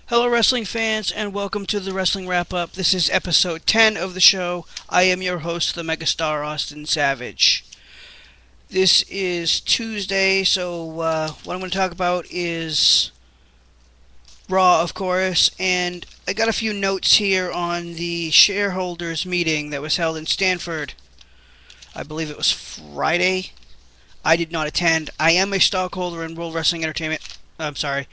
Hello, wrestling fans, and welcome to the Wrestling Wrap Up. This is episode 10 of the show. I am your host, the megastar Austin Savage. This is Tuesday, so what I'm going to talk about is Raw, of course, and I got a few notes here on the shareholders meeting that was held in Stanford. I believe it was Friday. I did not attend. I am a stockholder in World Wrestling Entertainment. I'm sorry,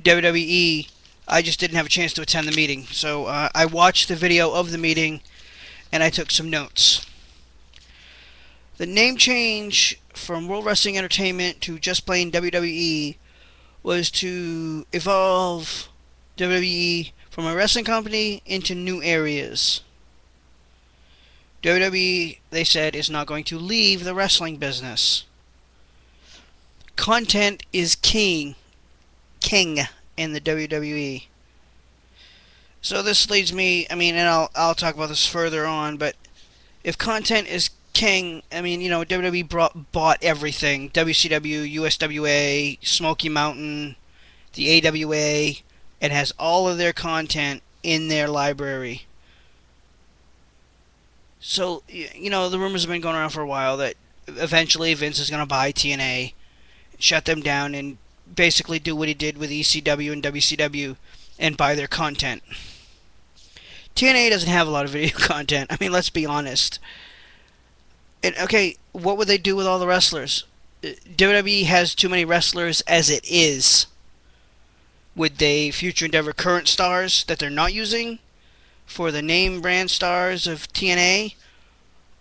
WWE. I just didn't have a chance to attend the meeting. So I watched the video of the meeting and I took some notes. The name change from World Wrestling Entertainment to just plain WWE was to evolve WWE from a wrestling company into new areas. WWE, they said, is not going to leave the wrestling business. Content is king in the WWE. So this leads me, and I'll talk about this further on, but if content is king, WWE bought everything. WCW, USWA, Smoky Mountain, the AWA, and has all of their content in their library. So, the rumors have been going around for a while that eventually Vince is going to buy TNA, shut them down, and basically do what he did with ECW and WCW and buy their content. TNA doesn't have a lot of video content. Let's be honest. And okay, what would they do with all the wrestlers? WWE has too many wrestlers as it is. Would they future endeavor current stars that they're not using for the name brand stars of TNA?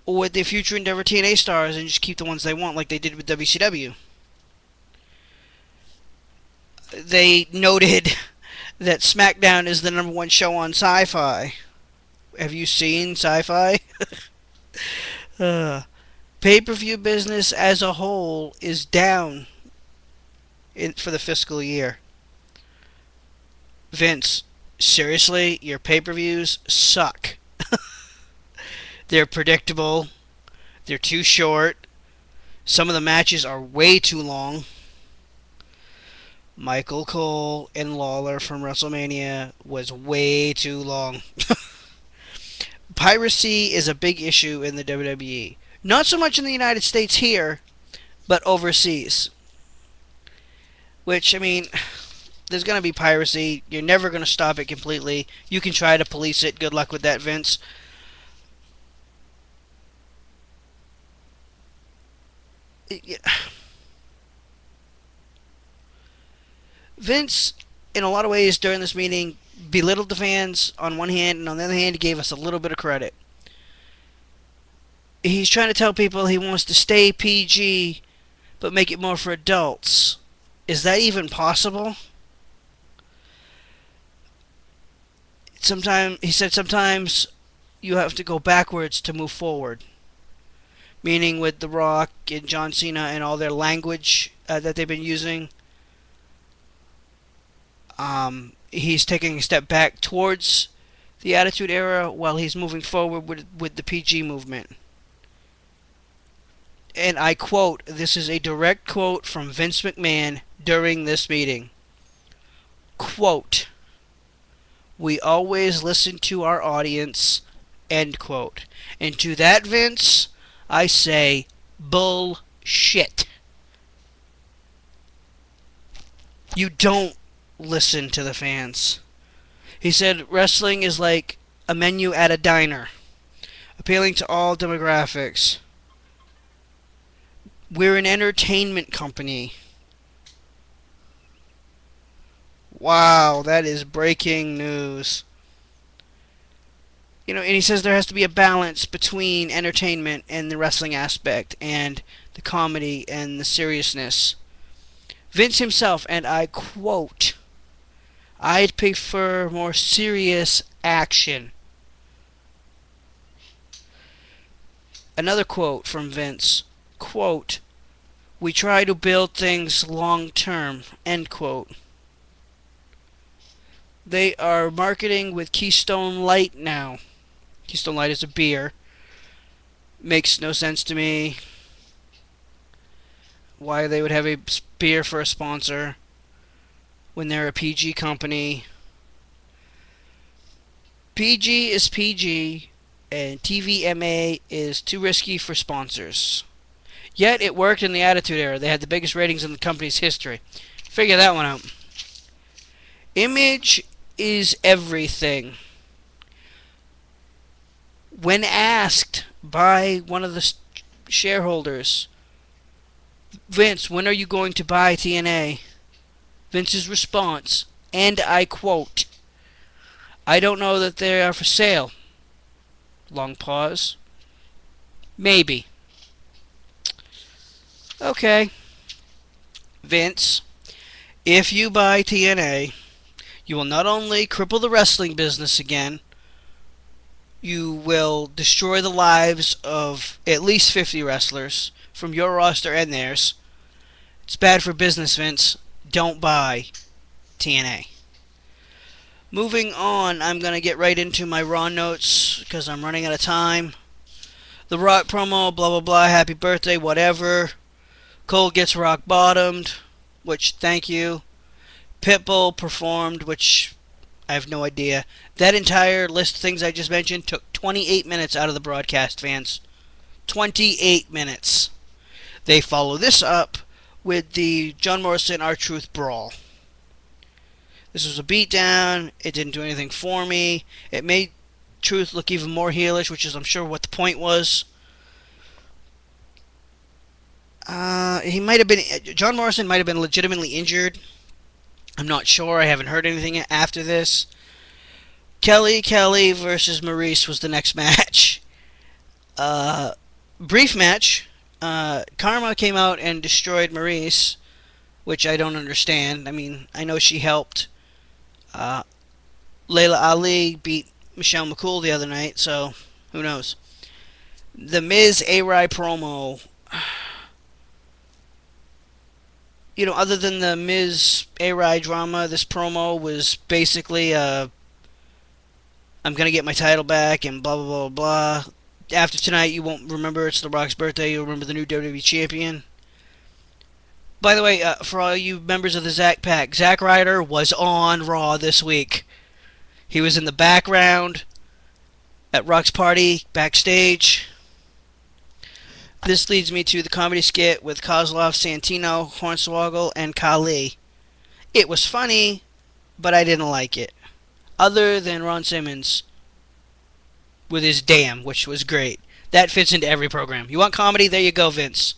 Or would they future endeavor TNA stars and just keep the ones they want like they did with WCW? They noted that SmackDown is the #1 show on Sci-Fi. Have you seen Sci-Fi? Pay-per-view business as a whole is down for the fiscal year. Vince, seriously, your pay-per-views suck. They're predictable. They're too short. Some of the matches are way too long. Michael Cole and Lawler from WrestleMania was way too long. Piracy is a big issue in the WWE. Not so much in the United States here, but overseas. Which, there's going to be piracy. You're never going to stop it completely. You can try to police it. Good luck with that, Vince. Vince, in a lot of ways during this meeting, belittled the fans on one hand, and on the other hand, he gave us a little bit of credit. He's trying to tell people he wants to stay PG, but make it more for adults. Is that even possible? He said sometimes you have to go backwards to move forward. Meaning with The Rock and John Cena and all their language that they've been using. He's taking a step back towards the Attitude Era while he's moving forward with the PG movement. And I quote, this is a direct quote from Vince McMahon during this meeting. Quote, "We always listen to our audience," end quote. And to that, Vince, I say, bullshit. You don't listen to the fans. He said wrestling is like a menu at a diner, appealing to all demographics. We're an entertainment company. Wow, that is breaking news. And he says there has to be a balance between entertainment and the wrestling aspect, and the comedy and the seriousness. Vince himself, and I quote, "I'd prefer more serious action." Another quote from Vince, quote, "We try to build things long term," end quote. They are marketing with Keystone Light now. Keystone Light is a beer. Makes no sense to me why they would have a beer for a sponsor when they're a PG company. PG is PG, and TVMA is too risky for sponsors. Yet it worked in the Attitude Era. They had the biggest ratings in the company's history. Figure that one out. Image is everything. When asked by one of the shareholders, Vince, when are you going to buy TNA? Vince's response, and I quote, I don't know that they are for sale. Long pause. Maybe. Okay. Vince, if you buy TNA, you will not only cripple the wrestling business again, you will destroy the lives of at least 50 wrestlers from your roster and theirs. It's bad for business, Vince. Don't buy TNA. Moving on, I'm going to get right into my Raw notes because I'm running out of time. The Rock promo, blah blah blah, happy birthday, whatever. Cole gets rock bottomed, which, thank you. Pitbull performed, which I have no idea. That entire list of things I just mentioned took 28 minutes out of the broadcast, fans. 28 minutes. They follow this up with the John Morrison R-Truth brawl. This was a beatdown. It didn't do anything for me. It made Truth look even more heelish, which is, I'm sure, what the point was. John Morrison might have been legitimately injured. I'm not sure. I haven't heard anything after this. Kelly versus Maurice was the next match. Brief match. Karma came out and destroyed Maurice, which I don't understand. I mean, I know she helped Layla Ali beat Michelle McCool the other night, so who knows. The Miz A-Rye promo. You know, other than the Miz A-Rye drama, this promo was basically I'm going to get my title back and blah, blah, blah, blah. After tonight, you won't remember it's The Rock's birthday. You'll remember the new WWE champion. By the way, for all you members of the Zack Pack, Zack Ryder was on Raw this week. He was in the background at Rock's party, backstage. This leads me to the comedy skit with Kozlov, Santino, Hornswoggle, and Khali. It was funny, but I didn't like it. Other than Ron Simmons with his damn, which was great. That fits into every program. You want comedy? There you go, Vince.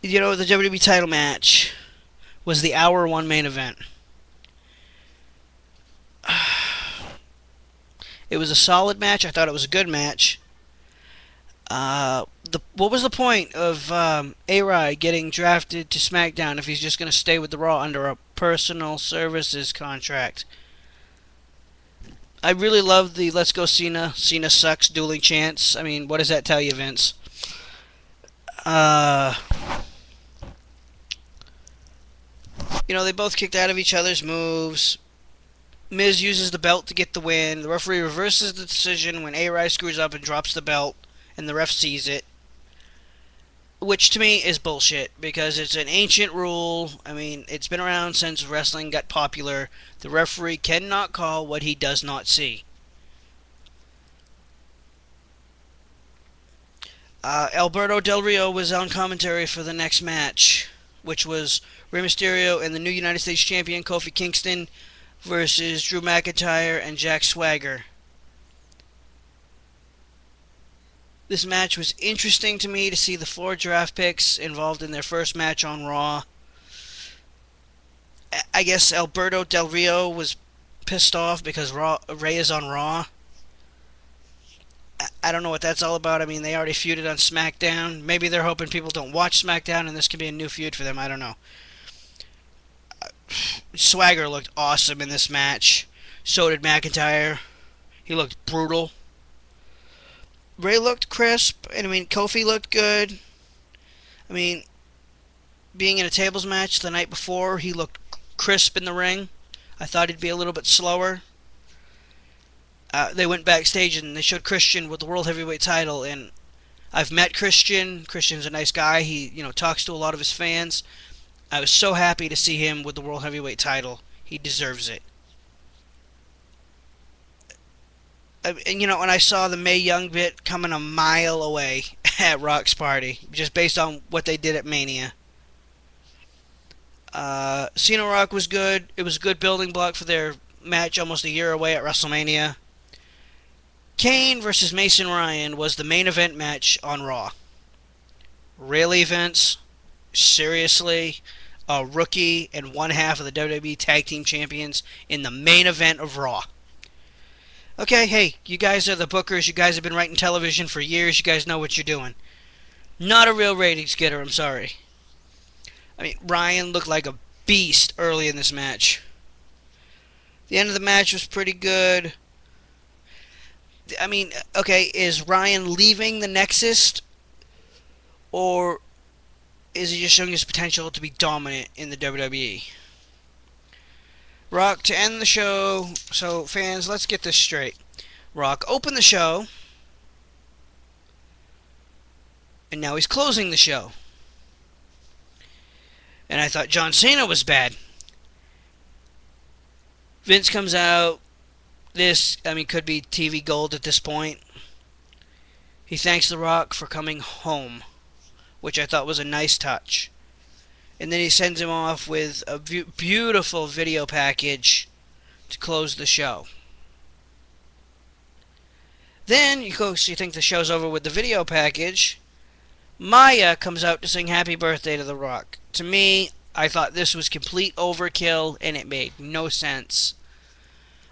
You know, the WWE title match was the hour one main event. It was a solid match. I thought it was a good match. What was the point of A-Rye getting drafted to SmackDown if he's just going to stay with the Raw under a personal services contract? I really love the Let's Go Cena, Cena sucks dueling chants. I mean, what does that tell you, Vince? You know, they both kicked out of each other's moves. Miz uses the belt to get the win. The referee reverses the decision when A-Rye screws up and drops the belt, and the ref sees it. Which to me is bullshit, because it's an ancient rule. I mean, it's been around since wrestling got popular. The referee cannot call what he does not see. Alberto Del Rio was on commentary for the next match, which was Rey Mysterio and the new United States Champion Kofi Kingston versus Drew McIntyre and Jack Swagger. This match was interesting to me to see the 4 draft picks involved in their first match on Raw. I guess Alberto Del Rio was pissed off because Rey is on Raw. I don't know what that's all about. I mean, they already feuded on SmackDown. Maybe they're hoping people don't watch SmackDown and this can be a new feud for them. I don't know. Swagger looked awesome in this match. So did McIntyre. He looked brutal. Rey looked crisp, and I mean, Kofi looked good. I mean, being in a tables match the night before, he looked crisp in the ring. I thought he'd be a little bit slower. They went backstage and they showed Christian with the World Heavyweight title, and I've met Christian. Christian's a nice guy. He, talks to a lot of his fans. I was so happy to see him with the World Heavyweight title. He deserves it. And and I saw the Mae Young bit coming a mile away at Rock's party, just based on what they did at Mania. Cena Rock was good. It was a good building block for their match almost a year away at WrestleMania. Kane versus Mason Ryan was the main event match on Raw. Really, Vince? Seriously? A rookie and one half of the WWE Tag Team Champions in the main event of Raw. Okay, hey, you guys are the bookers. You guys have been writing television for years. You guys know what you're doing. Not a real ratings getter, I'm sorry. I mean, Ryan looked like a beast early in this match. The end of the match was pretty good. I mean, okay, is Ryan leaving the Nexus, or is he just showing his potential to be dominant in the WWE? Rock to end the show. So, fans, let's get this straight. Rock opened the show, and now he's closing the show. And I thought John Cena was bad. Vince comes out. This, could be TV gold at this point. He thanks The Rock for coming home, which I thought was a nice touch. And then he sends him off with a beautiful video package to close the show. Then, of course, you think the show's over with the video package. Maya comes out to sing Happy Birthday to The Rock. To me, I thought this was complete overkill, and it made no sense.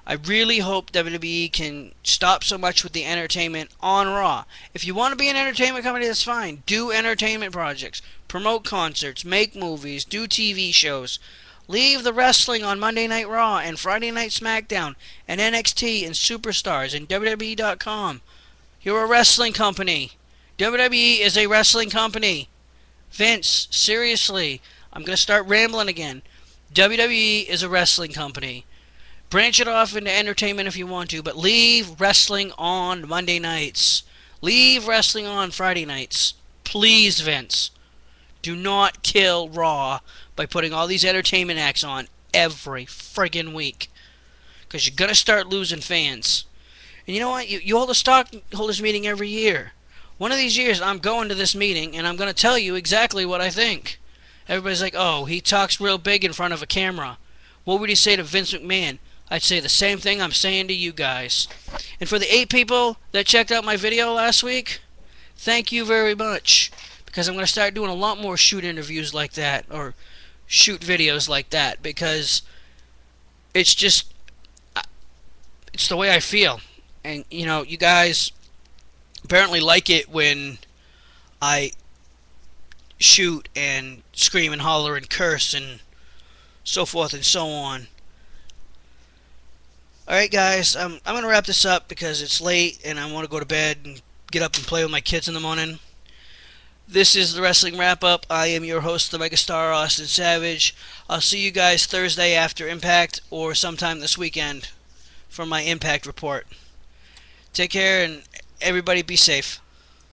I really hope WWE can stop so much with the entertainment on Raw. If you want to be an entertainment company, that's fine. Do entertainment projects. Promote concerts. Make movies. Do TV shows. Leave the wrestling on Monday Night Raw and Friday Night SmackDown and NXT and Superstars and WWE.com. You're a wrestling company. WWE is a wrestling company. Vince, seriously, I'm going to start rambling again. WWE is a wrestling company. Branch it off into entertainment if you want to, but leave wrestling on Monday nights. Leave wrestling on Friday nights. Please, Vince. Do not kill Raw by putting all these entertainment acts on every friggin' week. Because you're going to start losing fans. And you know what? You hold a stockholders meeting every year. One of these years, I'm going to this meeting, and I'm going to tell you exactly what I think. Everybody's like, oh, he talks real big in front of a camera. What would he say to Vince McMahon? I'd say the same thing I'm saying to you guys. And for the 8 people that checked out my video last week, thank you very much. Because I'm going to start doing a lot more shoot interviews like that, or shoot videos like that, because it's just, it's the way I feel. And, you guys apparently like it when I shoot and scream and holler and curse and so forth and so on. Alright guys, I'm going to wrap this up because it's late and I want to go to bed and get up and play with my kids in the morning. This is the Wrestling Wrap-Up. I am your host, the Megastar Austin Savage. I'll see you guys Thursday after Impact or sometime this weekend for my Impact report. Take care and everybody be safe.